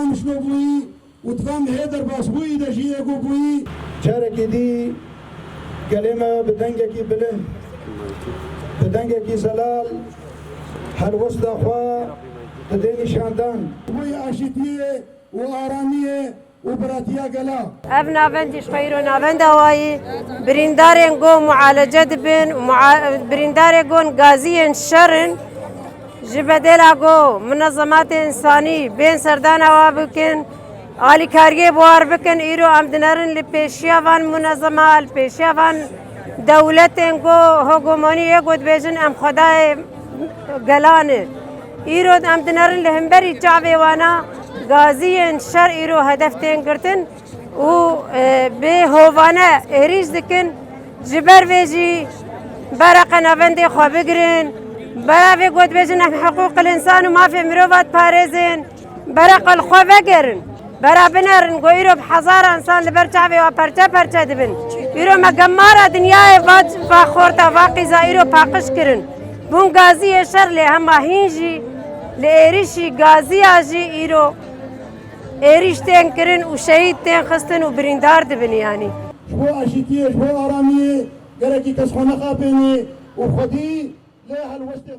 تفهم شنو بوي وتفهم هيدر باس بوي دجي اكو بوي جارك دي كلمة بدنجك بلند بدنجك زلال هل وسط أخوة تديني شاندان بوي عاشتية وآرامية وبراتيا قلا أبنا بندش خير نافند هواي بريندارين جو معالجة بن بريندارين جو غازي شرن جبدلا جو منظمات إنساني بين سردان وابكن آلی کاریه بوار بکن ایرو آمدنرن لپیشیا وان منظمه لپیشیا وان دولتن کو حکومانی گود بیشن ام خدای گلانه ایرو آمدنرن لهمبری چاوی وانا غازی شر ایرو هدف تین کرتن و به هوانه اریز دکن جبر ویجی برق نوندی خواب گرین برای گود بیشن ام حقوق الانسان و ما في مروفات پارزین برق الخواب گرین برا بنرن گو ایرو بحزار انسان لبرچاوی و پرچه دبن ایرو مگمارا دنیای با خورتا واقعا ایرو پاقش کرن بون غازی شر لی همه هینجی لی ایریشی غازی آجی ایرو ایریش تین کرن و شهید تین خستن و بریندار دبن یعنی شو عاشتية شو آرامية قالك كسخونة خابيني وخدي ليه هالوسط